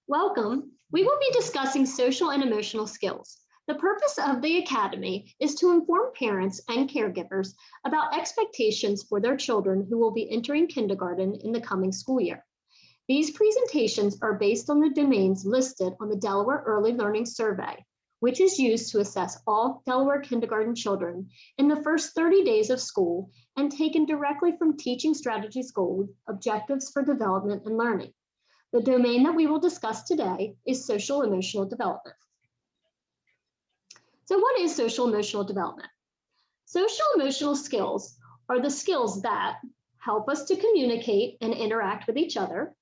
Welcome. We will be discussing social and emotional skills. The purpose of the Academy is to inform parents and caregivers about expectations for their children who will be entering kindergarten in the coming school year. These presentations are based on the domains listed on the Delaware Early Learning Survey, which is used to assess all Delaware kindergarten children in the first 30 days of school and taken directly from Teaching Strategies Gold, Objectives for Development and Learning. The domain that we will discuss today is social emotional development. So what is social emotional development? Social emotional skills are the skills that help us to communicate and interact with each other,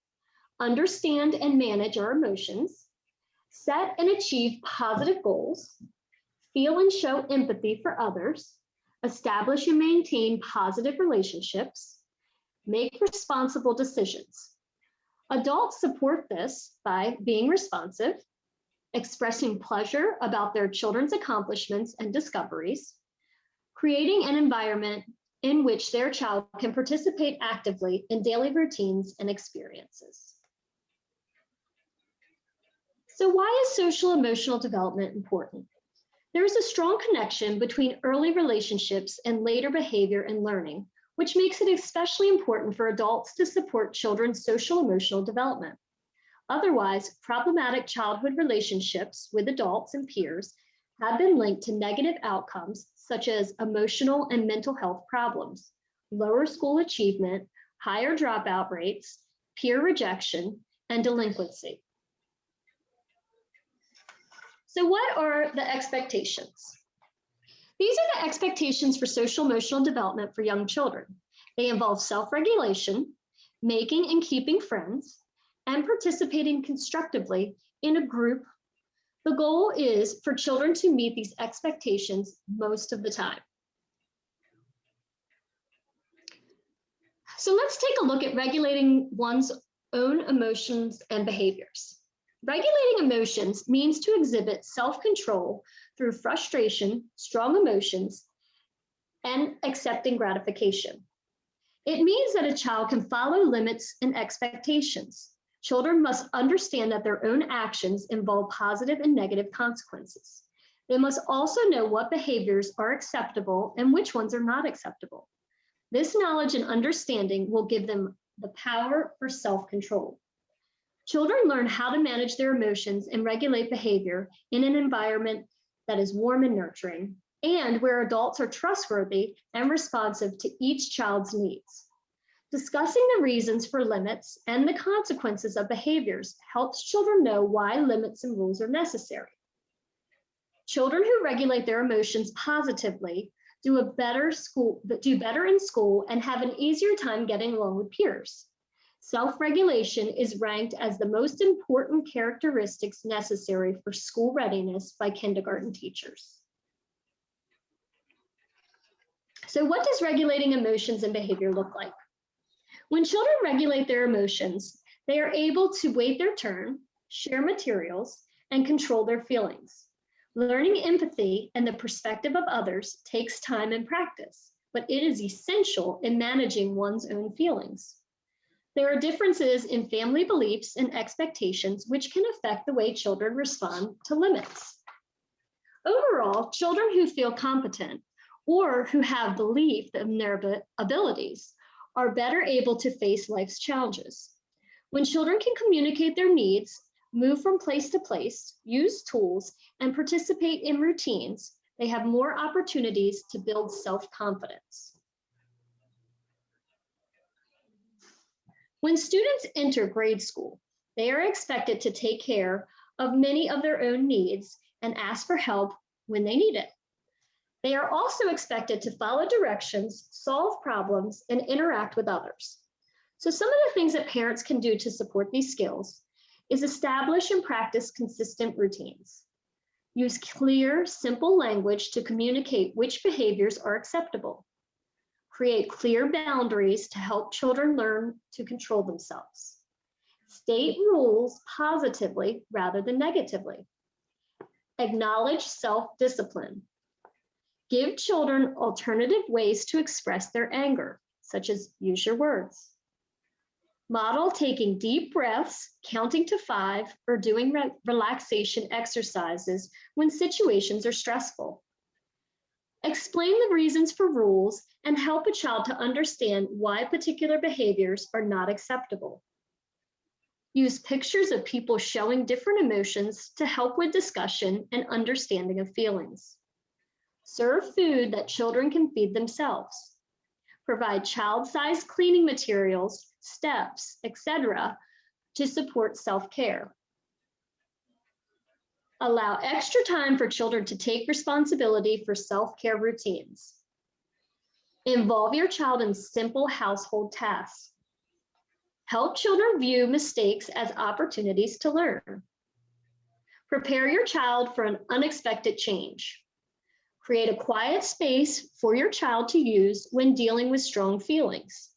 understand and manage our emotions, set and achieve positive goals, feel and show empathy for others, establish and maintain positive relationships, make responsible decisions. Adults support this by being responsive, expressing pleasure about their children's accomplishments and discoveries, creating an environment in which their child can participate actively in daily routines and experiences. So why is social emotional development important? There is a strong connection between early relationships and later behavior and learning, which makes it especially important for adults to support children's social emotional development. Otherwise, problematic childhood relationships with adults and peers have been linked to negative outcomes such as emotional and mental health problems, lower school achievement, higher dropout rates, peer rejection, and delinquency. So what are the expectations? These are the expectations for social emotional development for young children. They involve self-regulation, making and keeping friends, and participating constructively in a group. The goal is for children to meet these expectations most of the time. So let's take a look at regulating one's own emotions and behaviors. Regulating emotions means to exhibit self-control through frustration, strong emotions, and accepting gratification. It means that a child can follow limits and expectations. Children must understand that their own actions involve positive and negative consequences. They must also know what behaviors are acceptable and which ones are not acceptable. This knowledge and understanding will give them the power for self-control. Children learn how to manage their emotions and regulate behavior in an environment that is warm and nurturing, and where adults are trustworthy and responsive to each child's needs. Discussing the reasons for limits and the consequences of behaviors helps children know why limits and rules are necessary. Children who regulate their emotions positively do better in school and have an easier time getting along with peers. Self-regulation is ranked as the most important characteristics necessary for school readiness by kindergarten teachers. So what does regulating emotions and behavior look like? When children regulate their emotions, they are able to wait their turn, share materials, and control their feelings. Learning empathy and the perspective of others takes time and practice, but it is essential in managing one's own feelings. There are differences in family beliefs and expectations which can affect the way children respond to limits. Overall, children who feel competent or who have belief in their abilities are better able to face life's challenges. When children can communicate their needs, move from place to place, use tools, and participate in routines, they have more opportunities to build self-confidence. When students enter grade school, they are expected to take care of many of their own needs and ask for help when they need it. They are also expected to follow directions, solve problems, and interact with others. So some of the things that parents can do to support these skills is establish and practice consistent routines. Use clear, simple language to communicate which behaviors are acceptable. Create clear boundaries to help children learn to control themselves. State rules positively rather than negatively. Acknowledge self-discipline. Give children alternative ways to express their anger, such as use your words. Model taking deep breaths, counting to 5, or doing relaxation exercises when situations are stressful. Explain the reasons for rules and help a child to understand why particular behaviors are not acceptable. Use pictures of people showing different emotions to help with discussion and understanding of feelings. Serve food that children can feed themselves. Provide child-sized cleaning materials, steps, etc., to support self-care. Allow extra time for children to take responsibility for self-care routines. Involve your child in simple household tasks. Help children view mistakes as opportunities to learn. Prepare your child for an unexpected change. Create a quiet space for your child to use when dealing with strong feelings.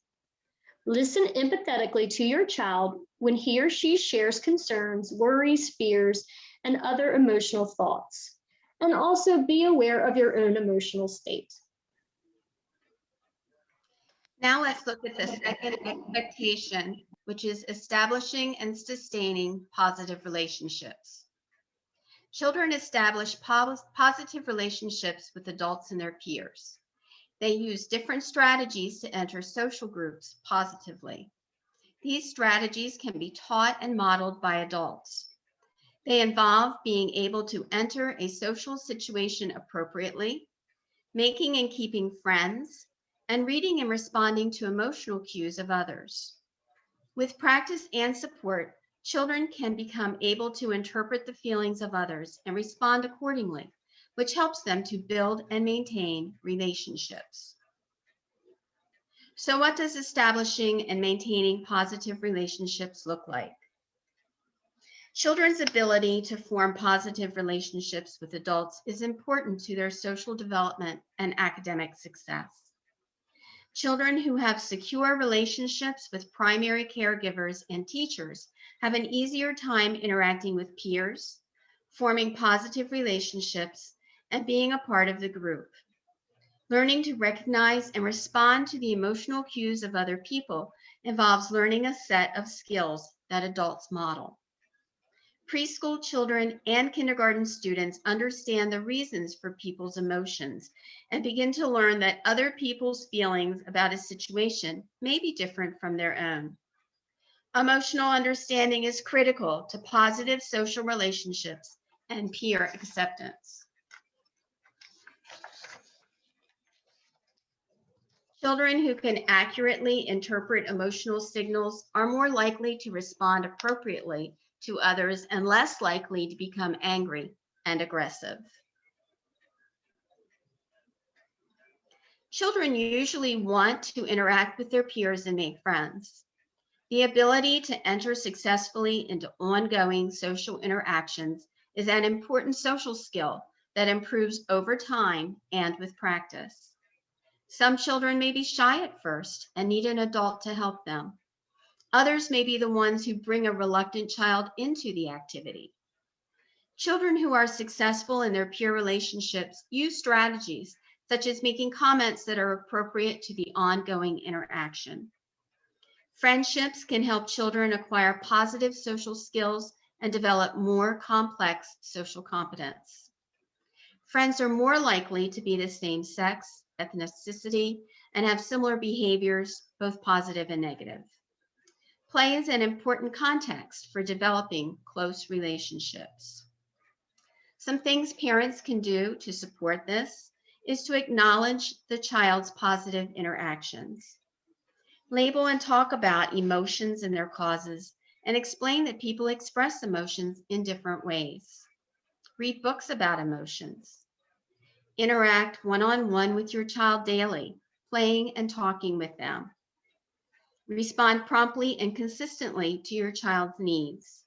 Listen empathetically to your child when he or she shares concerns, worries, fears, and other emotional thoughts. And also be aware of your own emotional state. Now let's look at the second expectation, which is establishing and sustaining positive relationships. Children establish positive relationships with adults and their peers. They use different strategies to enter social groups positively. These strategies can be taught and modeled by adults. They involve being able to enter a social situation appropriately, making and keeping friends, and reading and responding to emotional cues of others. With practice and support, children can become able to interpret the feelings of others and respond accordingly, which helps them to build and maintain relationships. So what does establishing and maintaining positive relationships look like? Children's ability to form positive relationships with adults is important to their social development and academic success. Children who have secure relationships with primary caregivers and teachers have an easier time interacting with peers, forming positive relationships, and being a part of the group. Learning to recognize and respond to the emotional cues of other people involves learning a set of skills that adults model. Preschool children and kindergarten students understand the reasons for people's emotions and begin to learn that other people's feelings about a situation may be different from their own. Emotional understanding is critical to positive social relationships and peer acceptance. Children who can accurately interpret emotional signals are more likely to respond appropriately to others and less likely to become angry and aggressive. Children usually want to interact with their peers and make friends. The ability to enter successfully into ongoing social interactions is an important social skill that improves over time and with practice. Some children may be shy at first and need an adult to help them. Others may be the ones who bring a reluctant child into the activity. Children who are successful in their peer relationships use strategies such as making comments that are appropriate to the ongoing interaction. Friendships can help children acquire positive social skills and develop more complex social competence. Friends are more likely to be the same sex, ethnicity, and have similar behaviors, both positive and negative. Play is an important context for developing close relationships. Some things parents can do to support this is to acknowledge the child's positive interactions. Label and talk about emotions and their causes, and explain that people express emotions in different ways. Read books about emotions. Interact one-on-one with your child daily, playing and talking with them. Respond promptly and consistently to your child's needs.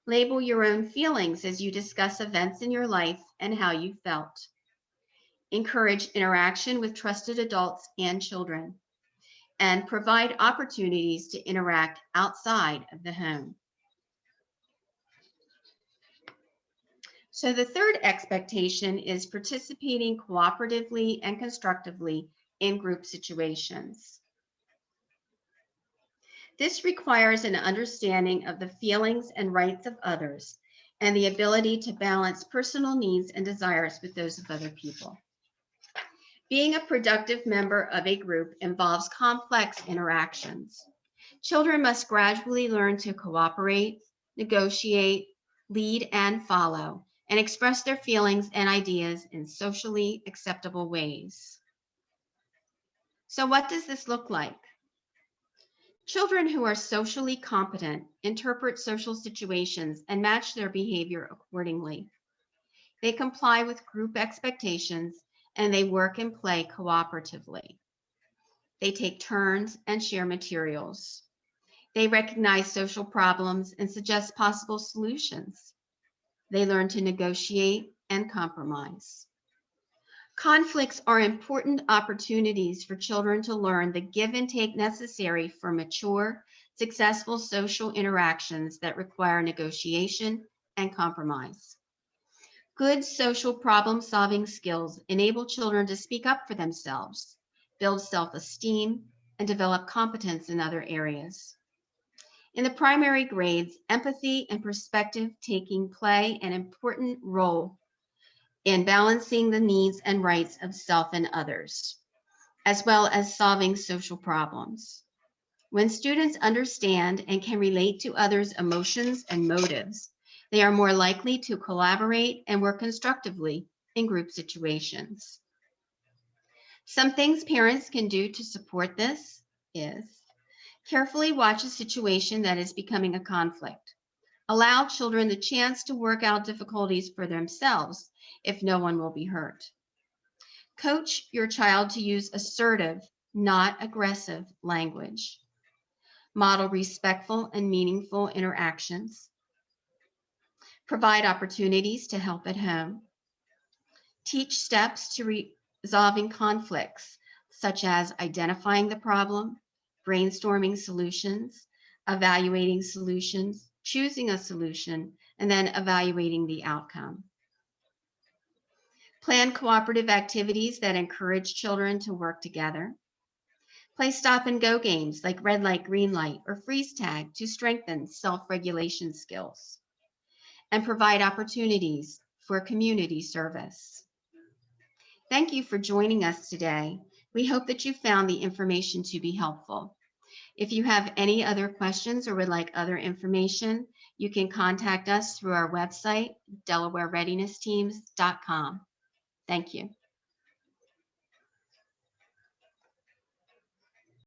Label your own feelings as you discuss events in your life and how you felt. Encourage interaction with trusted adults and children, and provide opportunities to interact outside of the home. So the third expectation is participating cooperatively and constructively in group situations. This requires an understanding of the feelings and rights of others and the ability to balance personal needs and desires with those of other people. Being a productive member of a group involves complex interactions. Children must gradually learn to cooperate, negotiate, lead and follow, and express their feelings and ideas in socially acceptable ways. So what does this look like? Children who are socially competent interpret social situations and match their behavior accordingly. They comply with group expectations and they work and play cooperatively. They take turns and share materials. They recognize social problems and suggest possible solutions. They learn to negotiate and compromise. Conflicts are important opportunities for children to learn the give and take necessary for mature, successful social interactions that require negotiation and compromise. Good social problem-solving skills enable children to speak up for themselves, build self-esteem, and develop competence in other areas. In the primary grades, empathy and perspective-taking play an important role in balancing the needs and rights of self and others, as well as solving social problems. When students understand and can relate to others' emotions and motives, they are more likely to collaborate and work constructively in group situations. Some things parents can do to support this is carefully watch a situation that is becoming a conflict. Allow children the chance to work out difficulties for themselves if no one will be hurt. Coach your child to use assertive, not aggressive language. Model respectful and meaningful interactions. Provide opportunities to help at home. Teach steps to resolving conflicts, such as identifying the problem, brainstorming solutions, evaluating solutions, choosing a solution, and then evaluating the outcome. Plan cooperative activities that encourage children to work together. Play stop and go games like red light, green light, or freeze tag to strengthen self-regulation skills. And provide opportunities for community service. Thank you for joining us today. We hope that you found the information to be helpful. If you have any other questions or would like other information, you can contact us through our website, DelawareReadinessTeams.com. Thank you.